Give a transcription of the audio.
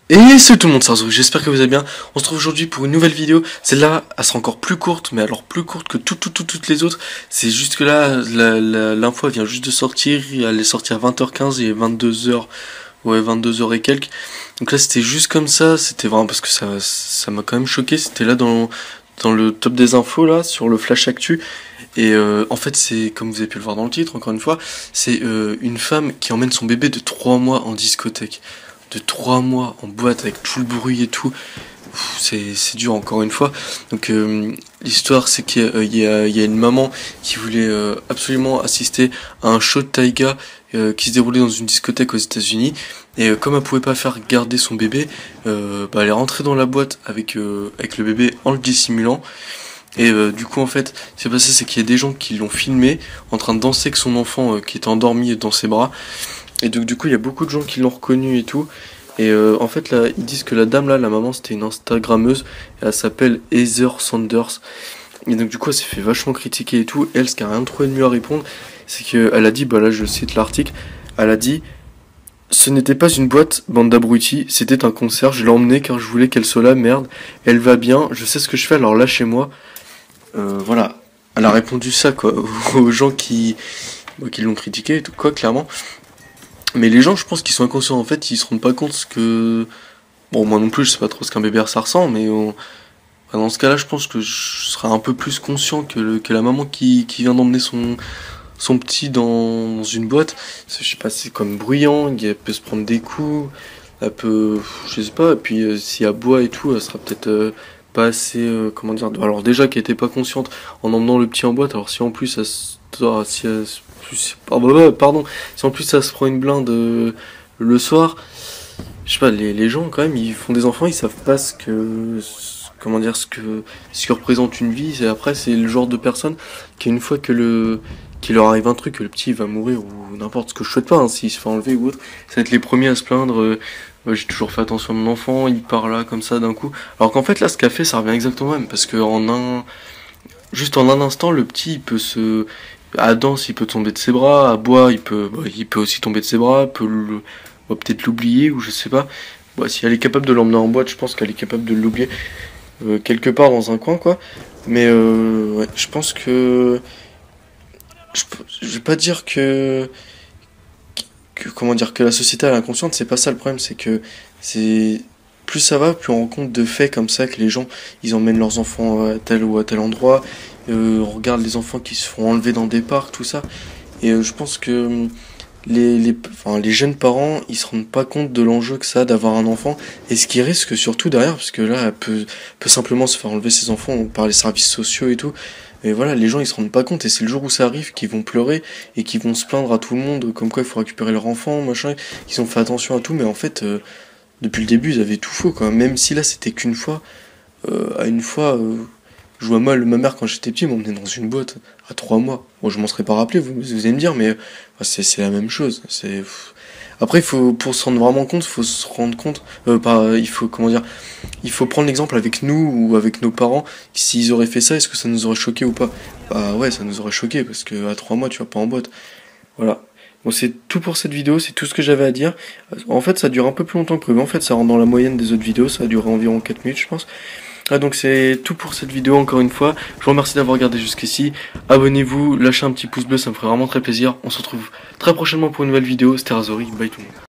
Et c'est tout le monde, c'est Arzo, j'espère que vous allez bien. On se retrouve aujourd'hui pour une nouvelle vidéo. Celle-là, elle sera encore plus courte, mais alors plus courte que toutes les autres. C'est juste que là, l'info vient juste de sortir. Elle est sortie à 20h15 et 22h, ouais, 22h et quelques. Donc là, c'était juste comme ça. C'était vraiment parce que ça m'a quand même choqué. C'était là dans le top des infos, là, sur le Flash Actu. Et en fait, c'est, comme vous avez pu le voir dans le titre, encore une fois, c'est une femme qui emmène son bébé de 3 mois en discothèque. De 3 mois en boîte avec tout le bruit et tout. C'est dur encore une fois. Donc l'histoire c'est qu'il y a une maman qui voulait absolument assister à un show de taïga qui se déroulait dans une discothèque aux États-Unis. Et comme elle pouvait pas faire garder son bébé, elle est rentrée dans la boîte avec le bébé en le dissimulant. Et du coup en fait, ce qui s'est passé c'est qu'il y a des gens qui l'ont filmé en train de danser avec son enfant qui était endormi dans ses bras. Et donc du coup il y a beaucoup de gens qui l'ont reconnu et tout. Et en fait là ils disent que la dame là, la maman c'était une Instagrammeuse. Et elle s'appelle Heather Sanders. Et donc du coup elle s'est fait vachement critiquer et tout. Elle, ce qui a rien trouvé de mieux à répondre, c'est qu'elle a dit, bah là je cite l'article, elle a dit: ce n'était pas une boîte, bande d'abrutis, c'était un concert, je l'ai emmenée car je voulais qu'elle soit là, merde. Elle va bien, je sais ce que je fais, alors lâchez-moi. Voilà. Elle a répondu ça quoi, aux gens qui l'ont critiqué et tout quoi, clairement. Mais les gens, je pense qu'ils sont inconscients en fait, ils se rendent pas compte ce que. Bon, moi non plus, je sais pas trop ce qu'un bébé ça ressemble, mais dans ce cas-là, je pense que je serais un peu plus conscient que la maman qui vient d'emmener son petit dans une boîte. Je sais pas, c'est comme bruyant, elle peut se prendre des coups, elle peut. Je sais pas, et puis si elle boit et tout, elle sera peut-être pas assez. Comment dire. Alors, déjà qu'elle était pas consciente en emmenant le petit en boîte, alors si en plus elle se. Si elle se- pardon, si en plus ça se prend une blinde le soir, je sais pas, les gens quand même, ils font des enfants, ils savent pas comment dire, ce que représente une vie. Et après, c'est le genre de personne qui, une fois qu'il leur arrive un truc, que le petit va mourir ou n'importe, ce que je souhaite pas, hein, s'il se fait enlever ou autre, ça va être les premiers à se plaindre. Ouais, j'ai toujours fait attention à mon enfant, il part là comme ça d'un coup. Alors qu'en fait là, ce qu'a fait, ça revient exactement au même, parce que juste en un instant, le petit, il peut se. À danse, il peut tomber de ses bras, à bois, il peut aussi tomber de ses bras, on va peut-être l'oublier, ou je sais pas. Bah, si elle est capable de l'emmener en boîte, je pense qu'elle est capable de l'oublier quelque part dans un coin, quoi. Mais ouais, je pense que. Je vais pas dire comment dire, que la société est inconsciente, c'est pas ça le problème, c'est que c'est. Plus ça va, plus on rencontre de faits comme ça que les gens, ils emmènent leurs enfants à tel ou à tel endroit. On regarde les enfants qui se font enlever dans des parcs, tout ça. Et je pense que les jeunes parents, ils se rendent pas compte de l'enjeu que ça a d'avoir un enfant. Et ce qui risque surtout derrière, parce que là, elle peut simplement se faire enlever ses enfants par les services sociaux et tout. Et voilà, les gens, ils se rendent pas compte. Et c'est le jour où ça arrive qu'ils vont pleurer et qu'ils vont se plaindre à tout le monde, comme quoi il faut récupérer leur enfant, machin. Ils ont fait attention à tout, mais en fait, depuis le début, ils avaient tout faux, quoi. Même si là, c'était qu'une fois, à une fois. Je vois mal, ma mère quand j'étais petit m'emmenait dans une boîte à 3 mois. Bon, je m'en serais pas rappelé, vous allez me dire, mais c'est la même chose. Après, pour se rendre vraiment compte, faut se rendre compte, il faut, comment dire, il faut prendre l'exemple avec nous ou avec nos parents. S'ils auraient fait ça, est-ce que ça nous aurait choqué ou pas? Bah ouais, ça nous aurait choqué parce que à 3 mois, tu vas pas en boîte. Voilà. Bon, c'est tout pour cette vidéo, c'est tout ce que j'avais à dire. En fait, ça dure un peu plus longtemps que prévu. En fait, ça rentre dans la moyenne des autres vidéos, ça a duré environ 4 minutes, je pense. Ah, donc c'est tout pour cette vidéo encore une fois. Je vous remercie d'avoir regardé jusqu'ici. Abonnez-vous, lâchez un petit pouce bleu, ça me ferait vraiment très plaisir. On se retrouve très prochainement pour une nouvelle vidéo. C'était Razori, bye tout le monde.